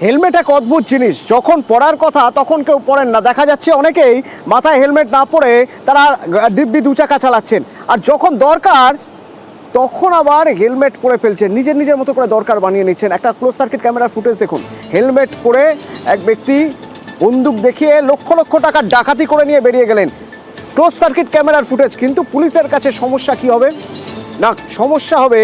Helmet এক অদ্ভুত জিনিস, যখন পরার কথা তখন কেউ পরেন না। দেখা যাচ্ছে অনেকেই মাথায় হেলমেট না পরে তারা দিব্যি দু চাকা চালাচ্ছেন, আর যখন দরকার তখন আবার হেলমেট পরে ফেলছেন, নিজের নিজের মতো করে দরকার বানিয়ে নিচ্ছেন। একটা ক্লোজ সার্কিট ক্যামেরার ফুটেজ দেখুন। হেলমেট পরে এক ব্যক্তি বন্দুক দেখিয়ে লক্ষ লক্ষ টাকার ডাকাতি করে নিয়ে বেরিয়ে গেলেন। ক্লোজ সার্কিট ক্যামেরার ফুটেজ। কিন্তু পুলিশের কাছে সমস্যা কি হবে না, সমস্যা হবে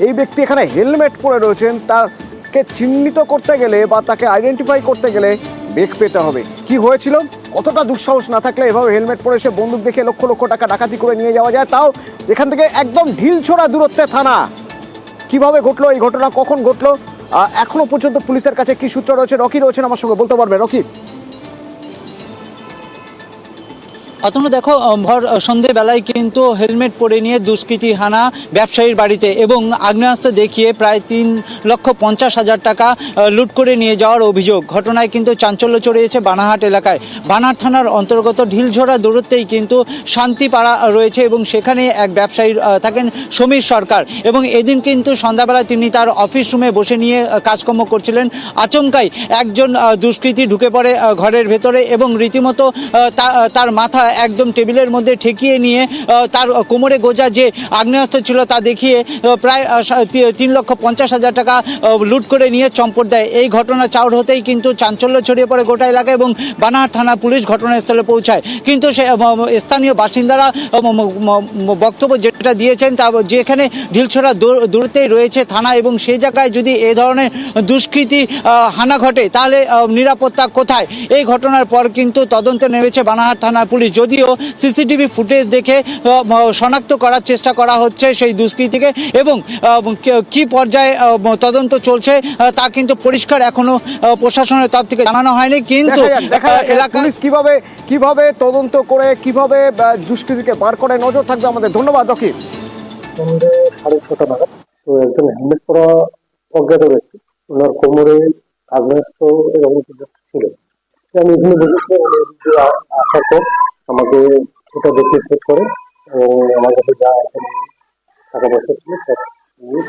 এই ব্যক্তি এখানে হেলমেট পরে রয়েছেন, তাকে চিহ্নিত করতে গেলে বা তাকে আইডেন্টিফাই করতে গেলে বেগ পেতে হবে। কি হয়েছিল, কতটা দুঃসাহস না থাকলে এভাবে হেলমেট পরে এসে বন্দুক দেখে লক্ষ লক্ষ টাকা ডাকাতি করে নিয়ে যাওয়া যায়, তাও এখান থেকে একদম ঢিলছোড়া দূরত্বে থানা। কিভাবে ঘটলো এই ঘটনা, কখন ঘটলো, এখনো পর্যন্ত পুলিশের কাছে কি সূত্র রয়েছে? রকি রয়েছেন আমার সঙ্গে, বলতে পারবে রকি? অতনু দেখো, ভর সন্ধেবেলায় কিন্তু হেলমেট পরে নিয়ে দুষ্কৃতী হানা ব্যবসায়ীর বাড়িতে এবং আগ্নেয়াস্ত্র দেখিয়ে প্রায় 3,50,000 টাকা লুট করে নিয়ে যাওয়ার অভিযোগ। ঘটনায় কিন্তু চাঞ্চল্য ছড়িয়েছে বানাহাট এলাকায়। বানাহাট থানার অন্তর্গত ঢিলঝোড়া দূরত্বেই কিন্তু শান্তিপাড়া রয়েছে এবং সেখানে এক ব্যবসায়ী থাকেন সমীর সরকার, এবং এদিন কিন্তু সন্ধ্যাবেলায় তিনি তার অফিস রুমে বসে নিয়ে কাজকর্ম করছিলেন। আচমকাই একজন দুষ্কৃতী ঢুকে পড়ে ঘরের ভেতরে এবং রীতিমতো তার মাথা একদম টেবিলের মধ্যে ঠেকিয়ে নিয়ে তার কোমরে গোজা যে আগ্নেয়াস্ত্র ছিল তা দেখিয়ে প্রায় 3,50,000 টাকা লুট করে নিয়ে চম্পট দেয়। এই ঘটনা চাউর হতেই কিন্তু চাঞ্চল্য ছড়িয়ে পড়ে গোটা এলাকায় এবং বানাহাট থানা পুলিশ ঘটনাস্থলে পৌঁছায়। কিন্তু সে স্থানীয় বাসিন্দারা বক্তব্য যেটা দিয়েছেন তা, যেখানে ঢিলছোড়া দূরত্বেই রয়েছে থানা এবং সেই জায়গায় যদি এ ধরনের দুষ্কৃতী হানা ঘটে তাহলে নিরাপত্তা কোথায়? এই ঘটনার পর কিন্তু তদন্তে নেমেছে বানাহাট থানা পুলিশ। যদিও সিসিটিভি ফুটেজ দেখে শনাক্ত করার চেষ্টা করা হচ্ছে সেই দুষ্কৃতীকে, এবং কি পর্যায়ে তদন্ত চলছে তা কিন্তু পরিষ্কার এখনো প্রশাসনের তরফ থেকে জানানো হয়নি। কিন্তু এলাকায় কিভাবে তদন্ত করে কিভাবে দুষ্কৃতীকে বার করে নজর থাকবে আমাদের। ধন্যবাদ রকি। 6:30 নাগাদ তো একজন হেলমেট পরা অজ্ঞাত ব্যক্তি, ওনার কোমরে আগ্নেয়াস্ত্র এবং ছিল। আমি এখানে দেখেছি, আসার পর আমাকে ওটা দেখে চেক করে এবং আমার কাছে যা এখানে টাকা পয়সা ছিল সব নিয়ে